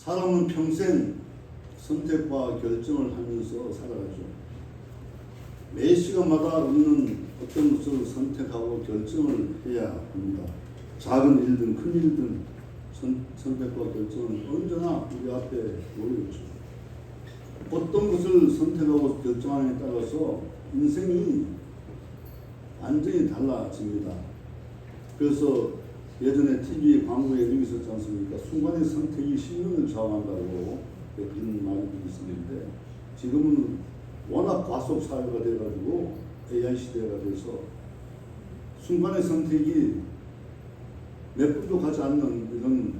사람은 평생 선택과 결정을 하면서 살아가죠. 매 시간마다 우리는 어떤 것을 선택하고 결정을 해야 합니다. 작은 일든 큰 일든 선택과 결정은 언제나 우리 앞에 놓여 있죠. 어떤 것을 선택하고 결정하느냐에 따라서 인생이 완전히 달라집니다. 그래서 예전에 TV 광고에 이런 게 있었지 않습니까? 순간의 선택이 sinh命을 좌우한다고 그런 말이 있었는데, 지금은 워낙 과속 사회가 돼가지고 AI 시대가 돼서 순간의 선택이 몇 분도 가지 않는 이런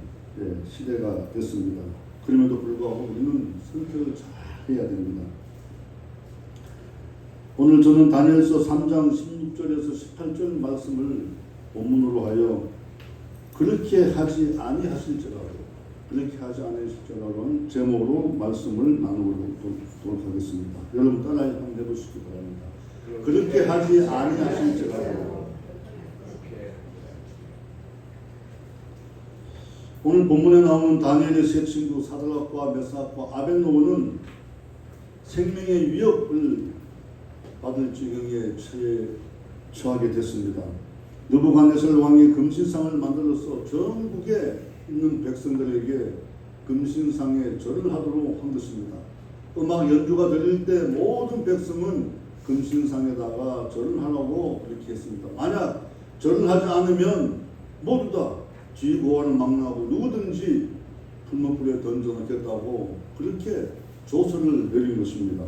시대가 됐습니다. 그럼에도 불구하고 우리는 선택을 잘 해야 됩니다. 오늘 저는 다니엘서 3장 16절에서 18절 말씀을 본문으로 하여 그렇게 하지 아니하실지라도 하는 제목으로 말씀을 나누도록 하겠습니다. 여러분 따라해 한번 해보시기 바랍니다. 그렇게 하지 아니하실지라도. 오늘 본문에 나오는 다니엘의 세 친구 사드락과 메삭과 아벳노고는 생명의 위협을 받을 지경에 처하게 됐습니다. 느부갓네살 왕이 금신상을 만들어서 전국에 있는 백성들에게 금신상에 절을 하도록 한 것입니다. 음악 연주가 들릴 때 모든 백성은 금신상에다가 절을 하라고 그렇게 했습니다. 만약 절을 하지 않으면 모두 다 지고와를 망라하고 누구든지 풀무불에 던져 넣겠다고 그렇게 조서를 내린 것입니다.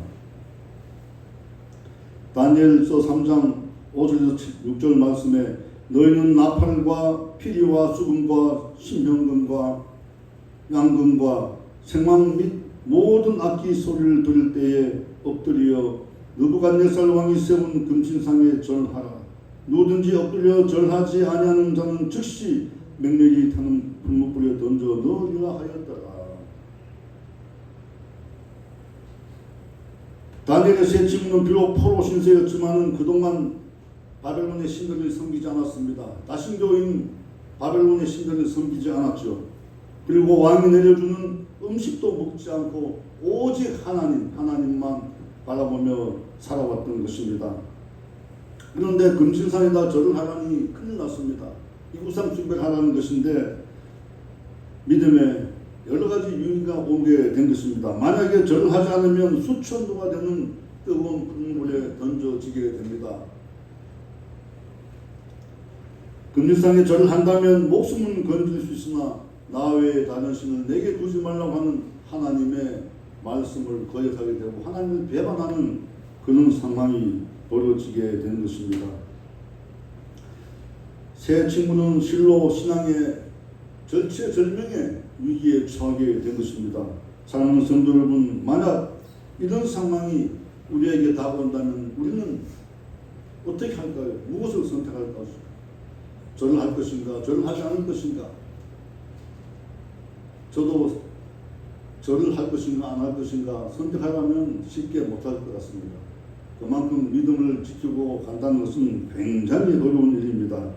다니엘서 3장 5절에서 6절 말씀에 너희는 나팔과 피리와 수금과 신병금과 양금과 생망 및 모든 악기 소리를 들을 때에 엎드려 느부갓네살 왕이 세운 금신상에 절하라. 누구든지 엎드려 절하지 아니하는 자는 즉시 맹렬히 타는 풀무불에 던져 넣으리라 하였더라. 다니엘의 세 친구는 비록 포로 신세였지만은 그동안 바벨론의 신들을 섬기지 않았습니다. 다신교인 바벨론의 신들을 섬기지 않았죠. 그리고 왕이 내려주는 음식도 먹지 않고 오직 하나님만 바라보며 살아왔던 것입니다. 그런데 금신상에다 절을 하라니 큰일 났습니다. 이 우상 숭배를 하라는 것인데 믿음에 여러 가지 유의가 오게 된 것입니다. 만약에 절을 하지 않으면 수천도가 되는 뜨거운 불물에 던져지게 됩니다. 금신상에 절을 한다면 목숨은 건질 수 있으나 나 외에 다른 신을 내게 두지 말라고 하는 하나님의 말씀을 거역하게 되고 하나님을 배반하는 그런 상황이 벌어지게 되는 것입니다. 세 친구는 실로 신앙의 절체절명의 위기에 처하게 된 것입니다. 사랑하는 성도 여러분, 만약 이런 상황이 우리에게 다가온다면 우리는 어떻게 할까요? 무엇을 선택할까요? 절을 할 것인가? 절을 하지 않을 것인가? 저도 절을 할 것인가 안 할 것인가 선택하려면 쉽게 못할 것 같습니다. 그만큼 믿음을 지키고 간다는 것은 굉장히 어려운 일입니다.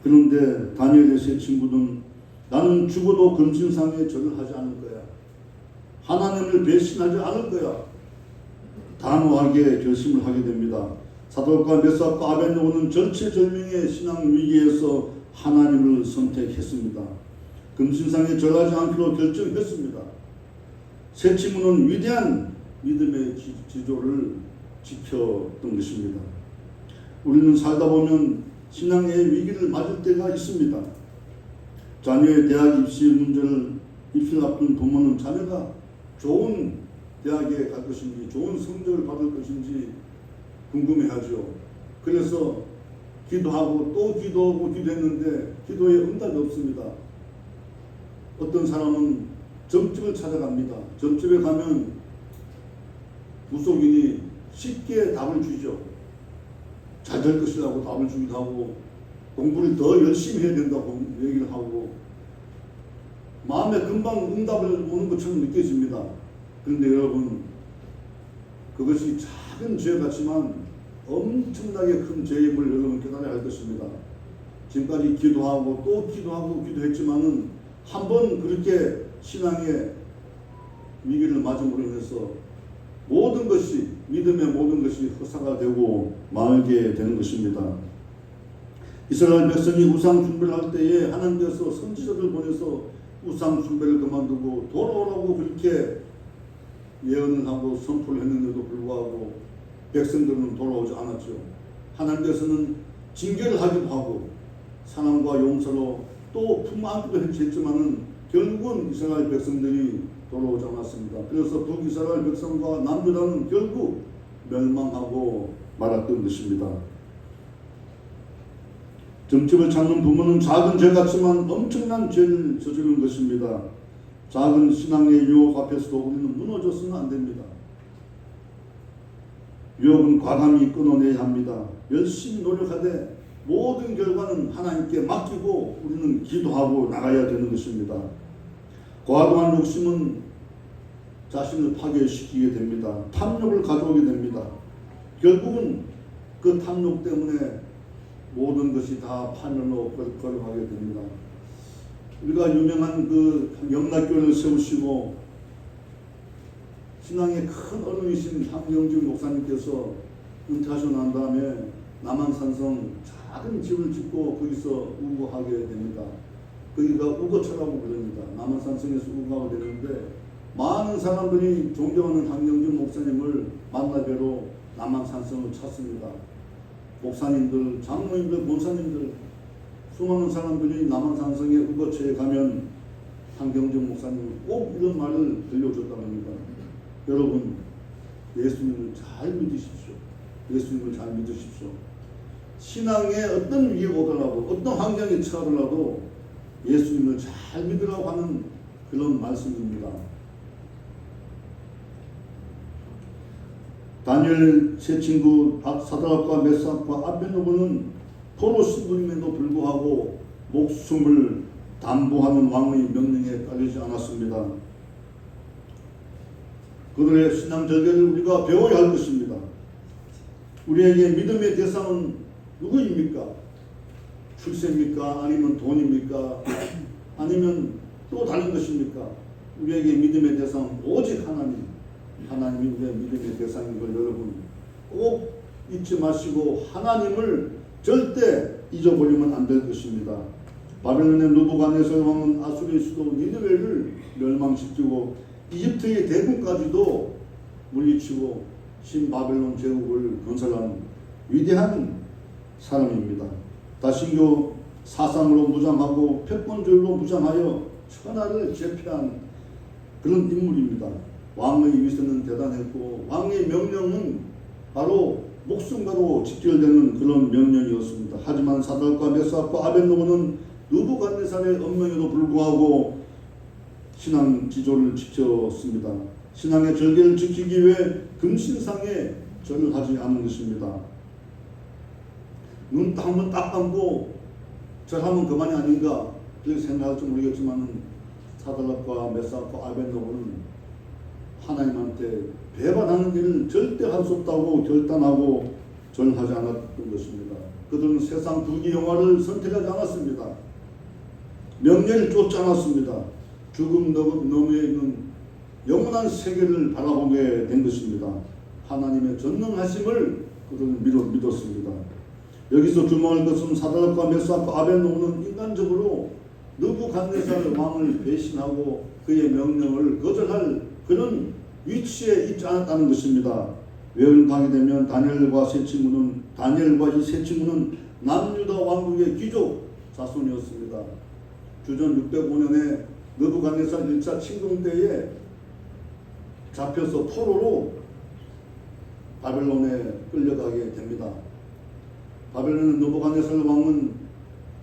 그런데 다니엘의 세 친구는 나는 죽어도 금신상에 절을 하지 않을 거야. 하나님을 배신하지 않을 거야. 단호하게 결심을 하게 됩니다. 사드락과 메삭과 아벳노고는 절체절명의 신앙 위기에서 하나님을 선택했습니다. 금신상에 절하지 않기로 결정했습니다. 세 친구는 위대한 믿음의 지조를 지켰던 것입니다. 우리는 살다 보면 신앙의 위기를 맞을 때가 있습니다. 자녀의 대학 입시를 앞둔 부모는 자녀가 좋은 대학에 갈 것인지 좋은 성적을 받을 것인지 궁금해하죠. 그래서 기도하고 또 기도하고 기도했는데 기도에 응답이 없습니다. 어떤 사람은 점집을 찾아갑니다. 점집에 가면 무속인이 쉽게 답을 주죠. 잘 될 것이라고 답을 주기도 하고 공부를 더 열심히 해야 된다고 얘기를 하고 마음에 금방 응답을 오는 것처럼 느껴집니다. 그런데 여러분, 그것이 작은 죄 같지만 엄청나게 큰 죄임을 여러분 깨달아야 할 것입니다. 지금까지 기도하고 또 기도하고 기도했지만은 한 번 그렇게 신앙의 위기를 맞음으로 인해서 모든 것이, 믿음의 모든 것이 허사가 되고 말게 되는 것입니다. 이스라엘 백성이 우상 숭배를 할 때에 하나님께서 선지자를 보내서 우상 숭배를 그만두고 돌아오라고 그렇게 예언을 하고 선포를 했는데도 불구하고 백성들은 돌아오지 않았죠. 하나님께서는 징계를 하기도 하고 사랑과 용서로 또 품안기도 했지만은 결국은 이스라엘 백성들이 돌아오지 않았습니다. 그래서 북이스라엘 백성과 남유다는 결국 멸망하고 말았던 것입니다. 점집을 찾는 부모는 작은 죄 같지만 엄청난 죄를 저지르는 것입니다. 작은 신앙의 유혹 앞에서도 우리는 무너져서는 안 됩니다. 유혹은 과감히 끊어내야 합니다. 열심히 노력하되 모든 결과는 하나님께 맡기고 우리는 기도하고 나가야 되는 것입니다. 과도한 욕심은 자신을 파괴시키게 됩니다. 탐욕을 가져오게 됩니다. 결국은 그 탐욕 때문에 모든 것이 다 파멸로 걸어가게 됩니다. 우리가 유명한 그 영락교회를 세우시고 신앙의 큰 어른이신 황영준 목사님께서 은퇴하시고 난 다음에 남한산성 작은 집을 짓고 거기서 우거하게 됩니다. 거기가 우거처라고 부릅니다. 남한산성에서 우거하게 되는데 많은 사람들이 존경하는 황영준 목사님을 만나뵈러 남한산성을 찾습니다. 목사님들, 장로님들, 권사님들 수많은 사람들이 남한산성의 우거처에 가면 황경준 목사님은 꼭 이런 말을 들려줬다고 합니다. 여러분, 예수님을 잘 믿으십시오. 예수님을 잘 믿으십시오. 신앙에 어떤 위기가 오더라도 어떤 환경에 처하더라도 예수님을 잘 믿으라고 하는 그런 말씀입니다. 다니엘 세 친구 사드락과 메삭과 아벳느고는 포로 신분임에도 불구하고 목숨을 담보하는 왕의 명령에 따르지 않았습니다. 그들의 신앙 절개를 우리가 배워야 할 것입니다. 우리에게 믿음의 대상은 누구입니까? 출세입니까? 아니면 돈입니까? 아니면 또 다른 것입니까? 우리에게 믿음의 대상은 오직 하나님. 하나님이 우리의 믿음의 대상인 걸 여러분 꼭 잊지 마시고 하나님을 절대 잊어버리면 안 될 것입니다. 바벨론의 느부갓네살 왕은 아수르의 수도 니느웨를 멸망시키고 이집트의 대군까지도 물리치고 신바벨론 제국을 건설한 위대한 사람입니다. 다신교 사상으로 무장하고 패권주의로 무장하여 천하를 제패한 그런 인물입니다. 왕의 위세는 대단했고 왕의 명령은 바로 목숨과도 직결되는 그런 명령이었습니다. 하지만 사드락과 메삭과 아벳느고는 느부갓네살의 엄명에도 불구하고 신앙 지조를 지켰습니다. 신앙의 절개를 지키기 위해 금신상에 절을 하지 않은 것입니다. 눈 한번 딱 감고 절하면 그만이 아닌가 그렇게 생각할지 모르겠지만 사드락과 메삭과 아벳느고는 하나님한테 배반하는 일을 절대 할 수 없다고 결단하고 절하지 않았던 것입니다. 그들은 세상 부귀 영화를 선택하지 않았습니다. 명예를 쫓지 않았습니다. 죽음 너머에 있는 영원한 세계를 바라보게 된 것입니다. 하나님의 전능하심을 그들은 믿었습니다. 여기서 주목할 것은 사드락과 메삭과 아벳느고는 인간적으로 느부갓네살 왕을 배신하고 그의 명령을 거절할 그런 위치에 있지 않았다는 것입니다. 외을 가게 되면 다니엘과 이 세 친구는 남유다 왕국의 귀족 자손이었습니다. 주전 605년에 느부갓네살 1차 침공 때에 잡혀서 포로로 바벨론에 끌려가게 됩니다. 바벨론의 느부갓네살 왕은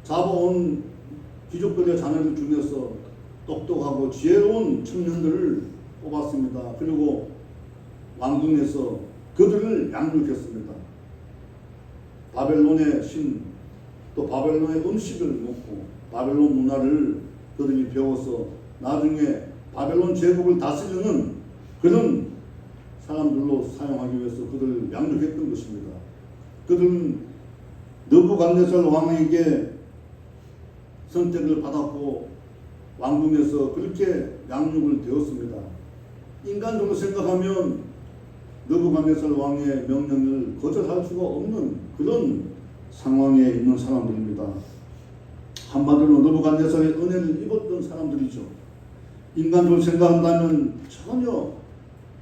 잡아온 귀족들의 자녀들 중에서 똑똑하고 지혜로운 청년들을 뽑았습니다. 그리고 왕궁에서 그들을 양육했습니다. 바벨론의 신, 또 바벨론의 음식을 먹고 바벨론 문화를 그들이 배워서 나중에 바벨론 제국을 다스리는 그런 사람들로 사용하기 위해서 그들을 양육했던 것입니다. 그들은 느부갓네살 왕에게 선택을 받았고 왕궁에서 그렇게 양육을 되었습니다. 인간적으로 생각하면 느부갓네살 왕의 명령을 거절할 수가 없는 그런 상황에 있는 사람들입니다. 한마디로 느부갓네살의 은혜를 입었던 사람들이죠. 인간적으로 생각한다면 전혀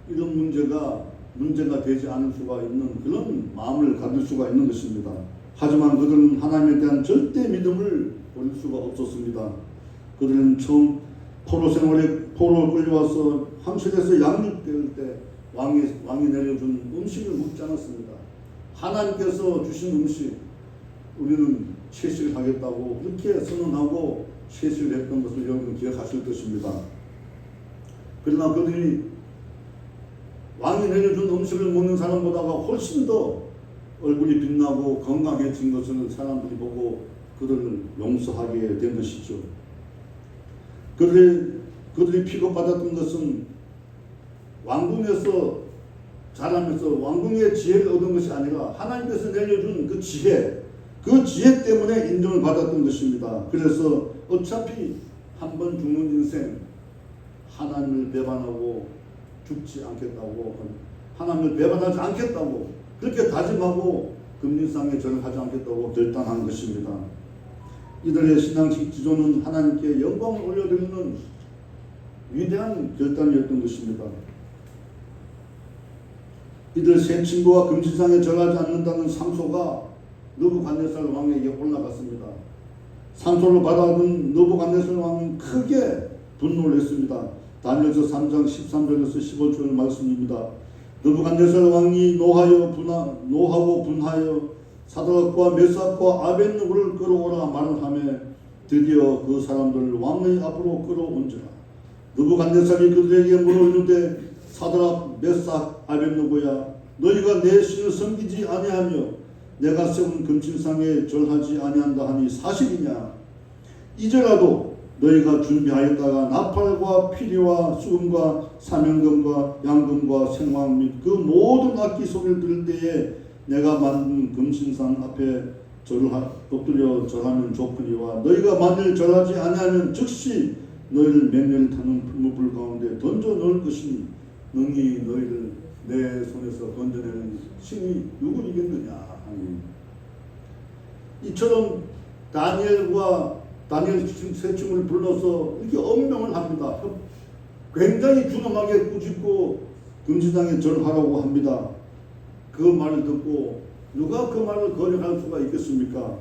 이런 문제가 되지 않을 수가 있는 그런 마음을 가질 수가 있는 것입니다. 하지만 그들은 하나님에 대한 절대 믿음을 버릴 수가 없었습니다. 그들은 처음 포로로 끌려와서 황실에서 양육될 때 왕이 내려준 음식을 먹지 않았습니다. 하나님께서 주신 음식 우리는 채식을 하겠다고 그렇게 선언하고 채식을 했던 것을 여러분 기억하실 것입니다. 그러나 그들이 왕이 내려준 음식을 먹는 사람보다가 훨씬 더 얼굴이 빛나고 건강해진 것을 사람들이 보고 그들을 용서하게 된 것이죠. 그들이 픽업받았던 것은 왕궁에서 자라면서 왕궁의 지혜를 얻은 것이 아니라 하나님께서 내려준 그 지혜 때문에 인정을 받았던 것입니다. 그래서 어차피 한 번 죽는 인생 하나님을 배반하고 죽지 않겠다고, 하나님을 배반하지 않겠다고 그렇게 다짐하고 금진상에 절을 하지 않겠다고 결단한 것입니다. 이들의 신앙식 지조는 하나님께 영광을 올려드리는 위대한 결단이었던 것입니다. 이들 세 친구가 금진상에 절하지 않는다는 상소가 느부갓네살 왕에게 올라갔습니다. 상소를 받아든 느부갓네살 왕은 크게 분노를 했습니다. 다니엘서 3장 13절에서 15절 말씀입니다. 느부갓네살 왕이 노하고 분하여 사드락과 메삭과 아벳느고를 끌어오라 말을 하며 드디어 그 사람들을 왕의 앞으로 끌어온지라. 느부갓네살이 그들에게 물어 이르되 사드락 메삭 아벳느고야 너희가 내 신을 섬기지 아니하며 내가 세운 금신상에 절하지 아니한다 하니 사실이냐? 이제라도 너희가 준비하였다가 나팔과 피리와 수금과 사명금과 양금과 생황 및 그 모든 악기 소리를 들을 때에 내가 만든 금신상 앞에 엎드려 절하면 좋거니와 너희가 만일 절하지 아니하면 즉시 너희를 맹렬히 타는 풀무불 가운데 던져 넣을 것이니 능히 너희를 내 손에서 건져내는 신이 누구이겠느냐 하니 이처럼 다니엘 세 친구를 불러서 이렇게 엄명을 합니다. 굉장히 준엄하게 꾸짖고 금신상에 절하라고 합니다. 그 말을 듣고 누가 그 말을 거절할 수가 있겠습니까?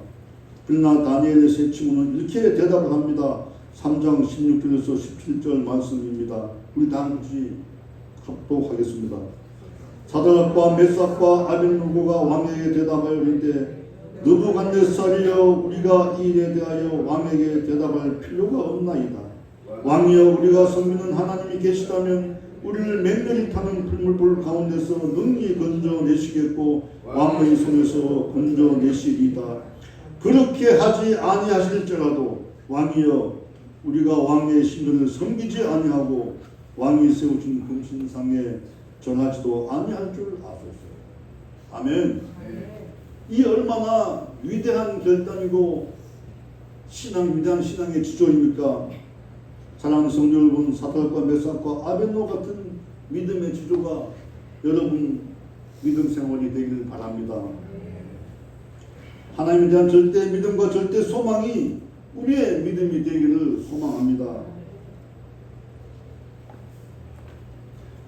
그러나 다니엘의 세 친구는 이렇게 대답을 합니다. 3장 16절에서 17절 말씀입니다. 우리 다 같이 합독하겠습니다. 사드락과 메삭과 아벳느고가 왕에게 대답하여 이르되 느부갓네살이여 우리가 이 일에 대하여 왕에게 대답할 필요가 없나이다. 왕이여 우리가 섬기는 하나님이 계시다면 우리를 맹렬히 타는 풀무불 가운데서 능히 건져내시겠고 왕의 손에서 건져내시리이다. 그렇게 하지 아니하실지라도 왕이여 우리가 왕의 신들을 섬기지 아니하고 왕이 세우신 금신상에 전하지도 아니할 줄 아소서. 아멘. 이 얼마나 위대한 결단이고 위대한 신앙의 지조입니까? 사랑하는 성도 여러분, 사드락과 메삭과 아벳노 같은 믿음의 지조가 여러분 믿음 생활이 되기를 바랍니다. 하나님에 대한 절대 믿음과 절대 소망이 우리의 믿음이 되기를 소망합니다.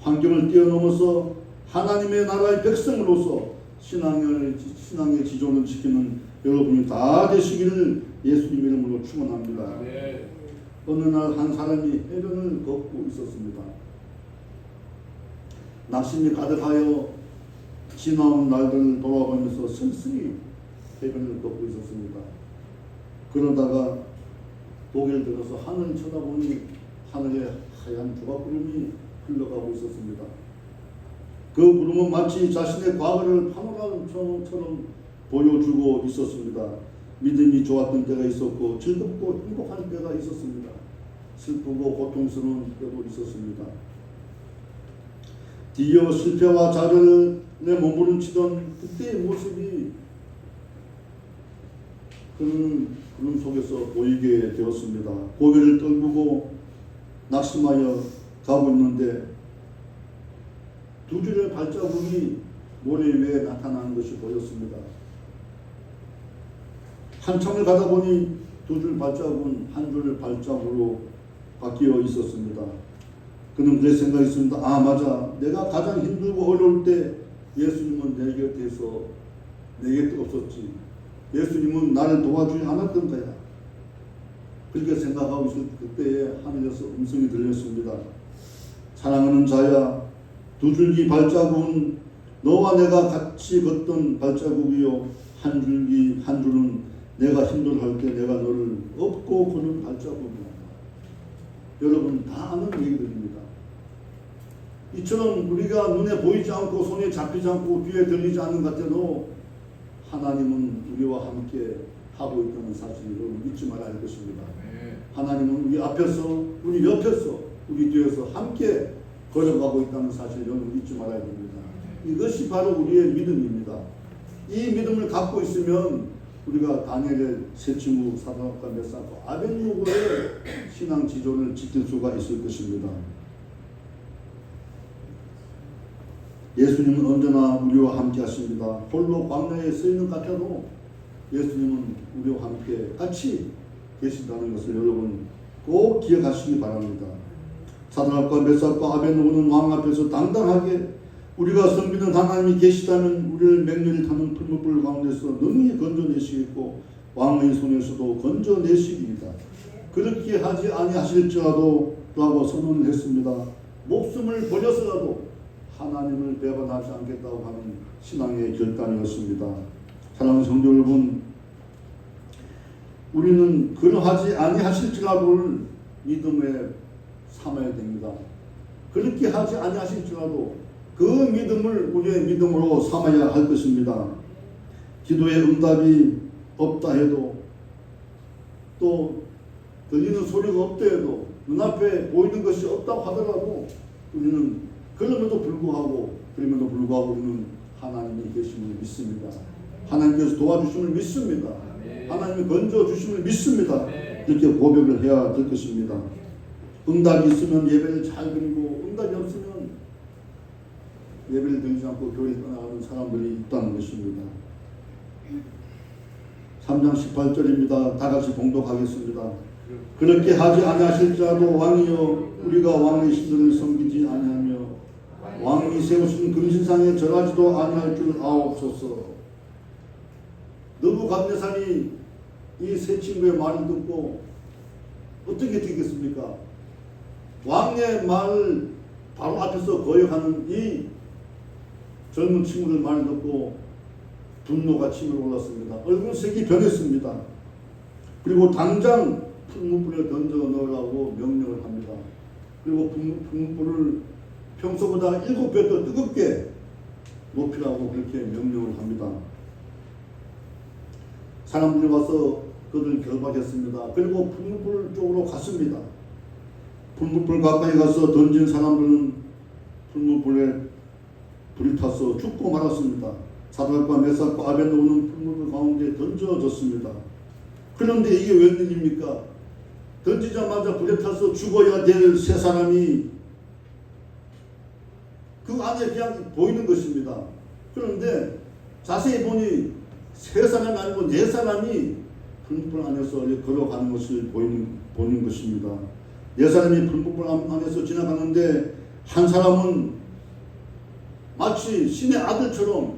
환경을 뛰어넘어서 하나님의 나라의 백성으로서 신앙의 지존을 지키는 여러분이 다 되시기를 예수님 이름으로 축원합니다. 네. 어느 날 한 사람이 해변을 걷고 있었습니다. 낙심이 가득하여 지나온 날들을 돌아보면서 쓸쓸히 해변을 걷고 있었습니다. 그러다가 고개를 들어서 하늘을 쳐다보니 하늘에 하얀 조각구름이 흘러가고 있었습니다. 그 구름은 마치 자신의 과거를 파노라마처럼 보여주고 있었습니다. 믿음이 좋았던 때가 있었고 즐겁고 행복한 때가 있었습니다. 슬프고 고통스러운 때도 있었습니다. 드디어 실패와 좌절에 몸부림치던 그때의 모습이 그런 속에서 보이게 되었습니다. 고개를 떨구고 낙심하여 가고 있는데 두 줄의 발자국이 모래 위에 나타나는 것이 보였습니다. 한참을 가다 보니 두 줄 발자국은 한 줄 발자국으로 바뀌어 있었습니다. 그는 그렇게 생각했습니다. 아, 맞아. 내가 가장 힘들고 어려울 때 예수님은 내 곁에서 내 곁에 없었지. 예수님은 나를 도와주지 않았던 거야. 그렇게 생각하고 있을 그때에 하늘에서 음성이 들렸습니다. 사랑하는 자야, 두 줄기 발자국은 너와 내가 같이 걷던 발자국이요, 한 줄기 한 줄은 내가 힘들어할 때 내가 너를 업고 걷는 발자국이야. 여러분 다 아는 얘기들입니다. 이처럼 우리가 눈에 보이지 않고 손에 잡히지 않고 귀에 들리지 않는 것 같아도 하나님은 우리와 함께 하고 있다는 사실을 여러분 잊지 말아야 할 것입니다. 하나님은 우리 앞에서, 우리 옆에서, 우리 뒤에서 함께 걸어가고 있다는 사실을 여러분 잊지 말아야 됩니다. 이것이 바로 우리의 믿음입니다. 이 믿음을 갖고 있으면 우리가 다니엘의 세 친구 사드락과 메삭과 아벳느고의 신앙 지존을 지킬 수가 있을 것입니다. 예수님은 언제나 우리와 함께 하십니다. 홀로 광야에 서 있는 것 같아도 예수님은 우리와 함께 같이 계신다는 것을 여러분 꼭 기억하시기 바랍니다. 사드락과 메삭과 아벳느고는 왕 앞에서 당당하게 우리가 섬기는 하나님이 계시다면 우리를 맹렬히 타는 풀무불 가운데서 능히 건져내시겠고 왕의 손에서도 건져내시리이다. 그렇게 하지 아니하실지라도 라고 선언을 했습니다. 목숨을 버려서라도 하나님을 배반하지 않겠다고 하는 신앙의 결단이었습니다. 사랑하는 성도 여러분, 우리는 그러하지 아니하실지라도를 믿음에 삼아야 됩니다. 그렇게 하지 아니하실지라도 그 믿음을 우리의 믿음으로 삼아야 할 것입니다. 기도의 응답이 없다 해도 또 들리는 소리가 없다 해도 눈앞에 보이는 것이 없다고 하더라도 우리는 그럼에도 불구하고 우리는 하나님이 계심을 믿습니다. 하나님께서 도와주심을 믿습니다. 하나님이 건져주심을 믿습니다. 이렇게 고백을 해야 될 것입니다. 응답이 있으면 예배를 잘 드리고 응답이 없으면 예배를 드리지 않고 교회를 떠나가는 사람들이 있다는 것입니다. 3장 18절입니다. 다 같이 봉독하겠습니다. 그렇게 하지 아니하실지라도 왕이여 우리가 왕의 신들을 섬기지 아니하며 왕이 세우신 금신상에 절하지도 아니할 줄 아옵소서. 느부갓네살이 이 세 친구의 말을 듣고 어떻게 되겠습니까? 왕의 말을 바로 앞에서 거역하는 이 젊은 친구들 말을 듣고 분노가 치밀어 올랐습니다. 얼굴색이 변했습니다. 그리고 당장 풀무불에 던져 넣으라고 명령을 합니다. 그리고 풀무불을 평소보다 7배 더 뜨겁게 높이라고 그렇게 명령을 합니다. 사람들이 와서 그들을 결박했습니다. 그리고 풀무불 쪽으로 갔습니다. 풀무불 가까이 가서 던진 사람들은 풀무불에 불이 타서 죽고 말았습니다. 사드락과 메삭과 아벳느고는 풀무불 가운데 던져졌습니다. 그런데 이게 웬일입니까? 던지자마자 불에 타서 죽어야 될 세 사람이 그 안에 그냥 보이는 것입니다. 그런데 자세히 보니 세 사람이 아니고 네 사람이 풀무불 안에서 걸어가는 것을 보이는 것입니다. 네 사람이 풀무불 안에서 지나가는데 한 사람은 마치 신의 아들처럼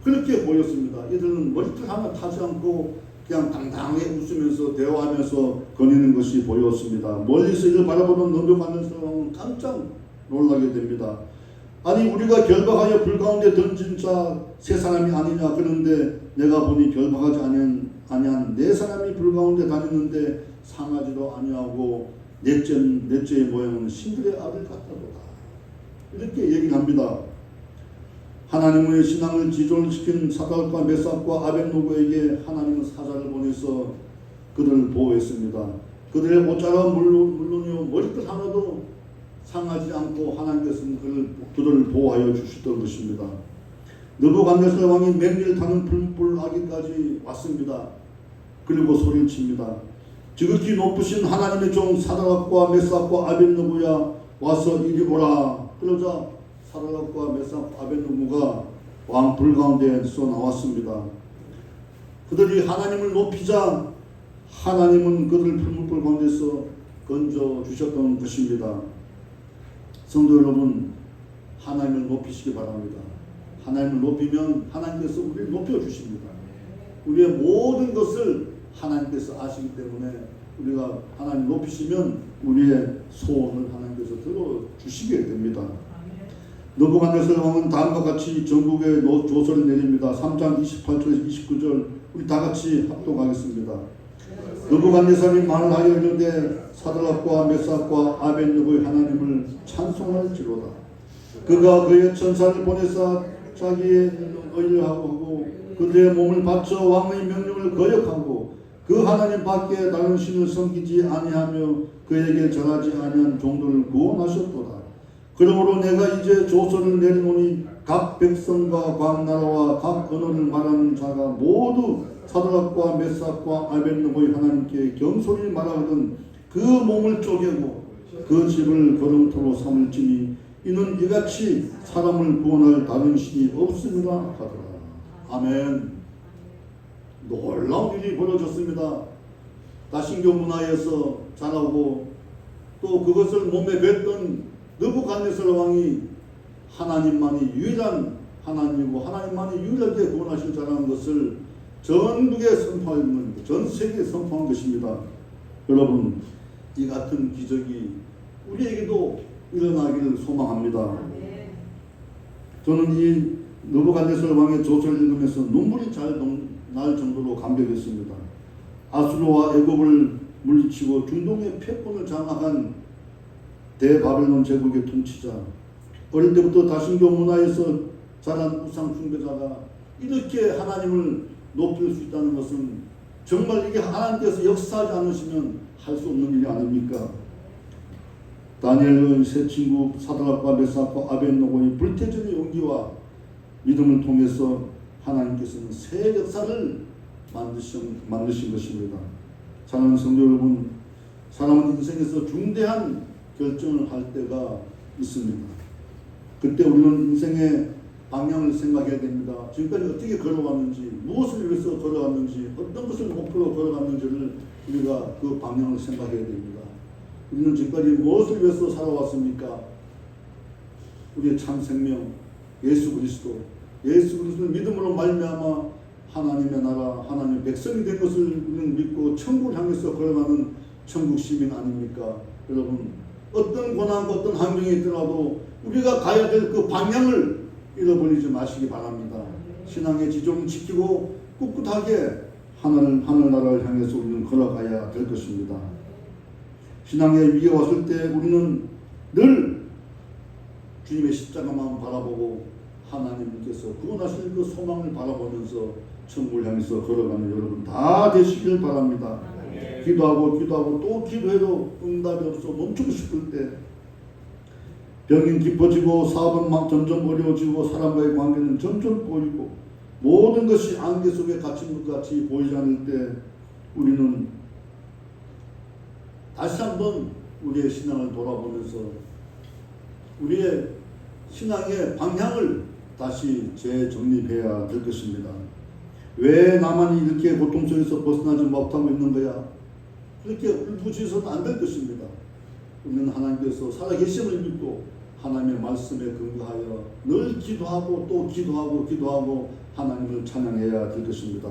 그렇게 보였습니다. 이들은 머리털 하나 타지 않고 그냥 당당하게 웃으면서 대화하면서 거니는 것이 보였습니다. 멀리서 이를 바라보는 느부갓네살은 깜짝 놀라게 됩니다. 아니 우리가 결박하여 불 가운데 던진 자 세 사람이 아니냐. 그런데 내가 보니 결박하지 아니한 네 사람이 불 가운데 다녔는데 상하지도 아니하고 넷째의 모양은 신들의 아들 같다보다. 이렇게 얘기를 합니다. 하나님의 신앙을 지존시킨 사드락과 메삭과 아벳느고에게 하나님은 사자를 보내서 그들을 보호했습니다. 그들의 옷자락 물론이요 머리끝 하나도 상하지 않고 하나님께서는 그들을 보호하여 주셨던 것입니다. 느부갓네살 왕이 맹렬 타는 풀무불 아기까지 왔습니다. 그리고 소리칩니다. 지극히 높으신 하나님의 종 사드락과 메삭과 아벳느고야 와서 이리 오라. 그러자 사드락과 메삭 아벳느고가 왕불 가운데서 나왔습니다. 그들이 하나님을 높이자 하나님은 그들을 풀무불 가운데서 건져 주셨던 것입니다. 성도 여러분, 하나님을 높이시기 바랍니다. 하나님을 높이면 하나님께서 우리를 높여주십니다. 우리의 모든 것을 하나님께서 아시기 때문에 우리가 하나님 높이시면 우리의 소원을 하나님께서 들어주시게 됩니다. 느부갓네살 왕은 다음과 같이 전국에 조서를 내립니다. 3장 28절에서 29절 우리 다 같이 합독하겠습니다. 느부갓네살이 말을 하여 이르되 사드락과 메삭과 아벳느고의 하나님을 찬송할지로다. 그가 그의 천사를 보내사 자기의 의뢰하고 그들의 몸을 바쳐 왕의 명령을 거역하고 그 하나님 밖에 다른 신을 섬기지 아니하며 그에게 절하지 아니한 종들을 구원하셨도다. 그러므로 내가 이제 조서를 내리노니 각 백성과 각 나라와 각 언어를 말하는 자가 모두 사드락과 메삭과 아벳느고의 하나님께 경솔히 말하거든 그 몸을 쪼개고 그 집을 거름토로 삼을지니 이는 이같이 사람을 구원할 다른 신이 없음이라 하더라. 아멘. 놀라운 일이 벌어졌습니다. 다신교 문화에서 자라고 또 그것을 몸에 뱉던 느부갓네살 왕이 하나님만이 유일한 하나님이고 하나님만이 유일하게 구원하실 자라는 것을 전국에 선포한 겁니다. 전 세계에 선포한 것입니다. 여러분, 이 같은 기적이 우리에게도 일어나기를 소망합니다. 저는 이 느부갓네살 왕의 조서를 읽으면서 눈물이 잘 날 정도로 감격했습니다. 아수르와 애굽을 물리치고 중동의 패권을 장악한 대바벨론 제국의 통치자, 어릴 때부터 다신교 문화에서 자란 우상 숭배자가 이렇게 하나님을 높일 수 있다는 것은 정말 이게 하나님께서 역사하지 않으시면 할 수 없는 일이 아닙니까? 다니엘의 세 친구 사드락과 메삭과 아벳느고의 불태전의 용기와 믿음을 통해서 하나님께서는 새 역사를 만드신 것입니다. 사랑하는 성도 여러분, 사람은 인생에서 중대한 결정을 할 때가 있습니다. 그때 우리는 인생의 방향을 생각해야 됩니다. 지금까지 어떻게 걸어왔는지, 무엇을 위해서 걸어갔는지, 어떤 것을 목표로 걸어갔는지를 우리가 그 방향을 생각해야 됩니다. 우리는 지금까지 무엇을 위해서 살아왔습니까? 우리의 참 생명, 예수 그리스도를 믿음으로 말미암아 하나님의 나라, 하나님의 백성이 된 것을 우리는 믿고 천국을 향해서 걸어가는 천국 시민 아닙니까? 여러분, 어떤 고난과 어떤 환경이 있더라도 우리가 가야 될 그 방향을 잃어버리지 마시기 바랍니다. 신앙의 지종을 지키고 꿋꿋하게 하늘나라를 향해서 우리는 걸어가야 될 것입니다. 신앙의 위기가 왔을 때 우리는 늘 주님의 십자가만 바라보고 하나님께서 구원하실 그 소망을 바라보면서 천국을 향해서 걸어가는 여러분 다 되시길 바랍니다. 기도하고 또 기도해도 응답이 없어 멈추고 싶을 때, 병이 깊어지고 사업은 점점 어려워지고 사람과의 관계는 점점 보이고 모든 것이 안개 속에 갇힌 것 같이 보이지 않을 때 우리는 다시 한번 우리의 신앙을 돌아보면서 우리의 신앙의 방향을 다시 재정립해야 될 것입니다. 왜 나만 이렇게 고통 속에서 벗어나지 못하고 있는 거야? 그렇게 울부짖어서는 안 될 것입니다. 우리는 하나님께서 살아계심을 믿고 하나님의 말씀에 근거하여 늘 기도하고 또 기도하고 하나님을 찬양해야 될 것입니다.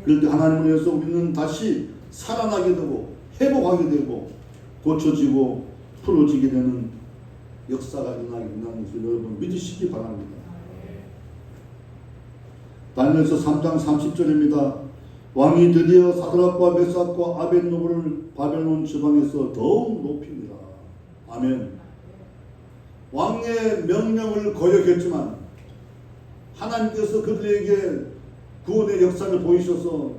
그럴 때 하나님을 위해서 우리는 다시 살아나게 되고 회복하게 되고 고쳐지고 풀어지게 되는 역사가 일어나게 된다는 것을 여러분 믿으시기 바랍니다. 다니엘서 3장 30절입니다. 왕이 드디어 사드락과 메삭과 아벳느고를 바벨론 지방에서 더욱 높입니다. 아멘. 왕의 명령을 거역했지만 하나님께서 그들에게 구원의 역사를 보이셔서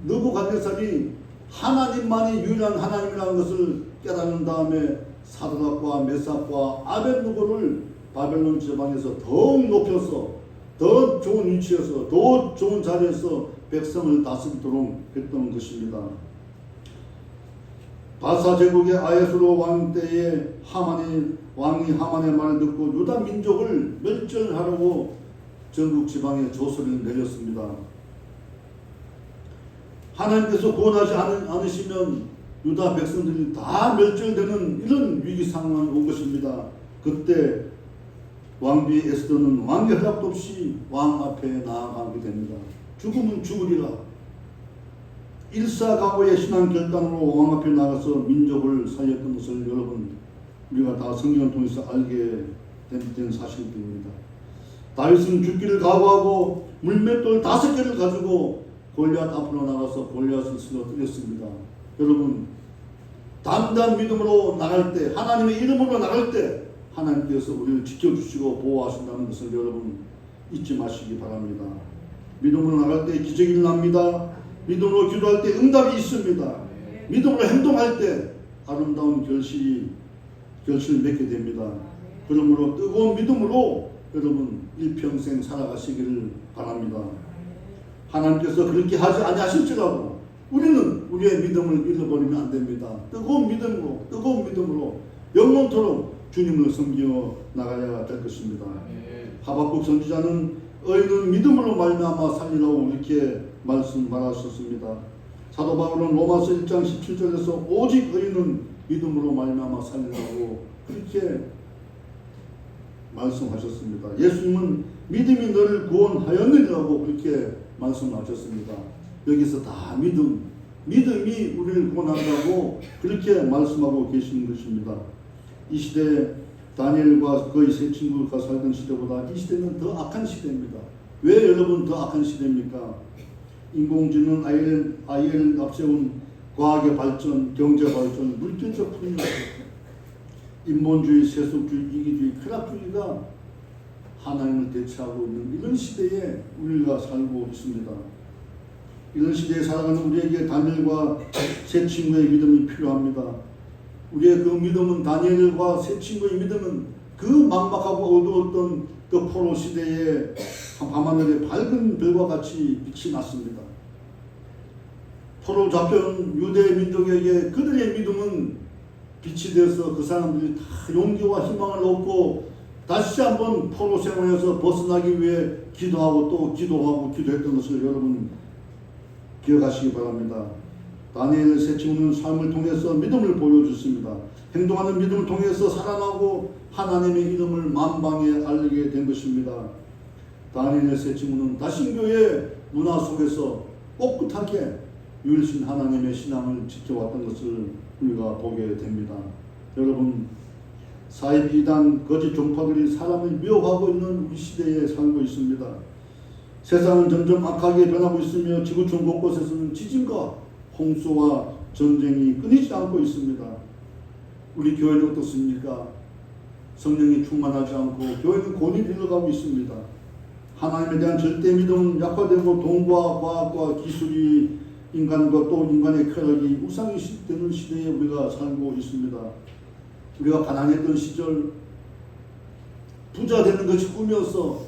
느부갓네살이 하나님만이 유일한 하나님이라는 것을 깨닫는 다음에 사드락과 메삭과 아벳느고를 바벨론 지방에서 더욱 높여서 더 좋은 위치에서 더 좋은 자리에서 백성을 다스리도록 했던 것입니다. 바사 제국의 아에스로 왕 때에 왕이 하만의 말을 듣고 유다 민족을 멸절하려고 전국 지방에 조서를 내렸습니다. 하나님께서 구원하지 않으시면 유다 백성들이 다 멸절되는 이런 위기 상황이 온 것입니다. 그때 왕비 에스더는 왕의 허락도 없이 왕 앞에 나아가게 됩니다. 죽으면 죽으리라. 일사각오의 신앙 결단으로 왕 앞에 나가서 민족을 살렸던 것을 여러분 우리가 다 성경을 통해서 알게 된 사실들입니다. 다윗은 죽기를 각오하고 물맷돌 5개를 가지고 골리앗 앞으로 나가서 골리앗을 쓰러뜨렸습니다. 여러분 담대한 믿음으로 나갈 때 하나님의 이름으로 나갈 때 하나님께서 우리를 지켜주시고 보호하신다는 것을 여러분 잊지 마시기 바랍니다. 믿음으로 나갈 때 기적이 일어납니다. 믿음으로 기도할 때 응답이 있습니다. 믿음으로 행동할 때 아름다운 결실을 맺게 됩니다. 그러므로 뜨거운 믿음으로 여러분 일평생 살아가시기를 바랍니다. 하나님께서 그렇게 하지 아니하실지라도 우리는 우리의 믿음을 잃어버리면 안 됩니다. 뜨거운 믿음으로 영원토록 주님을 섬기어 나가야 될 것입니다. 하박국 선지자는 의인은 믿음으로 말미암아 살리라고 이렇게 말하셨습니다. 사도 바울은 로마서 1장 17절에서 오직 의인은 믿음으로 말미암아 살리라고 그렇게 말씀하셨습니다. 예수님은 믿음이 너를 구원하였느니라고 그렇게 말씀하셨습니다. 여기서 다 믿음이 우리를 구원한다고 그렇게 말씀하고 계시는 것입니다. 이 시대에 다니엘과 그의 세 친구가 살던 시대보다 이 시대는 더 악한 시대입니다. 왜 여러분 더 악한 시대입니까? 인공지능, IL 앞세운 과학의 발전, 경제 발전, 물질적 풍요, 인본주의, 세속주의, 이기주의, 쾌락주의가 하나님을 대체하고 있는 이런 시대에 우리가 살고 있습니다. 이런 시대에 살아가는 우리에게 다니엘과 세 친구의 믿음이 필요합니다. 우리의 그 믿음은 다니엘과 세 친구의 믿음은 그 막막하고 어두웠던 그 포로 시대의 밤하늘의 밝은 별과 같이 빛이 났습니다. 포로 잡혀온 유대 민족에게 그들의 믿음은 빛이 되어서 그 사람들이 다 용기와 희망을 얻고 다시 한번 포로 생활에서 벗어나기 위해 기도하고 또 기도했던 것을 여러분 기억하시기 바랍니다. 다니엘 세 친구는 삶을 통해서 믿음을 보여줬습니다. 행동하는 믿음을 통해서 살아나고 하나님의 이름을 만방에 알리게 된 것입니다. 다니엘 세 친구는 다신교의 문화 속에서 꼿꼿하게 유일신 하나님의 신앙을 지켜왔던 것을 우리가 보게 됩니다. 여러분 사입 이단 거짓 종파들이 사람을 미혹하고 있는 우리 시대에 살고 있습니다. 세상은 점점 악하게 변하고 있으며 지구촌 곳곳에서는 지진과 홍수와 전쟁이 끊이지 않고 있습니다. 우리 교회는 어떻습니까? 성령이 충만하지 않고 교회는 곤히 흘러가고 있습니다. 하나님에 대한 절대 믿음은 약화되고 돈과 과학과 기술이 인간과 또 인간의 쾌락이 우상이 되는 시대에 우리가 살고 있습니다. 우리가 가난했던 시절 부자 되는 것이 꿈이어서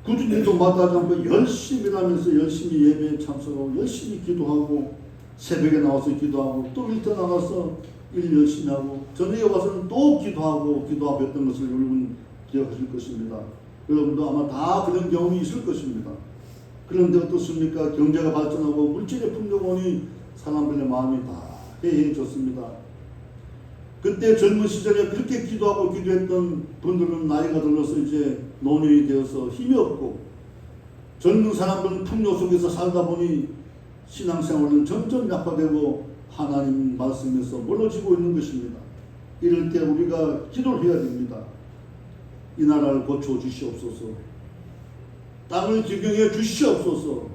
꾸준히도 마다하지 않고 열심히 일하면서 열심히 예배에 참석하고 열심히 기도하고 새벽에 나와서 기도하고 또 일터 나가서 일 열심히 하고 저녁에 와서는 또 기도하고 했던 것을 여러분 기억하실 것입니다. 여러분도 아마 다 그런 경험이 있을 것입니다. 그런데 어떻습니까? 경제가 발전하고 물질의 풍요가 사람들의 마음이 다 해해졌습니다. 그때 젊은 시절에 그렇게 기도했던 분들은 나이가 들어서 이제 노년이 되어서 힘이 없고 젊은 사람들은 풍요 속에서 살다 보니 신앙생활은 점점 약화되고 하나님 말씀에서 멀어지고 있는 것입니다. 이럴 때 우리가 기도를 해야 됩니다. 이 나라를 고쳐 주시옵소서. 땅을 기경해 주시옵소서.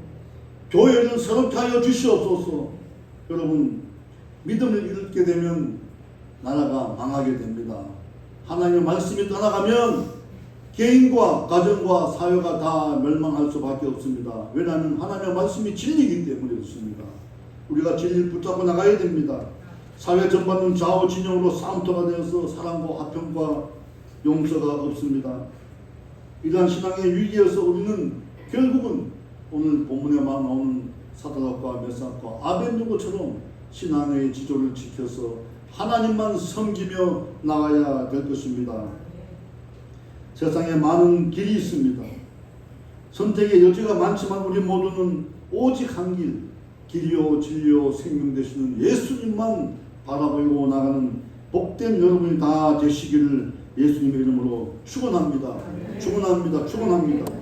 교회를 새롭게 하여 주시옵소서. 여러분 믿음을 잃게 되면 나라가 망하게 됩니다. 하나님의 말씀이 떠나가면 개인과 가정과 사회가 다 멸망할 수밖에 없습니다. 왜냐하면 하나님의 말씀이 진리이기 때문에 그렇습니다. 우리가 진리를 붙잡고 나가야 됩니다. 사회 전반은 좌우 진영으로 싸움터가 되어서 사랑과 화평과 용서가 없습니다. 이러한 신앙의 위기에서 우리는 결국은 오늘 본문에 나오는 사드락과 메삭과 아벤누고처럼 신앙의 지조를 지켜서 하나님만 섬기며 나가야 될 것입니다. 세상에 많은 길이 있습니다. 선택의 여지가 많지만 우리 모두는 오직 한 길, 길이요 진리요 생명 되시는 예수님만 바라보고 나가는 복된 여러분이 다 되시기를 예수님의 이름으로 축원합니다. 축원합니다. 축원합니다.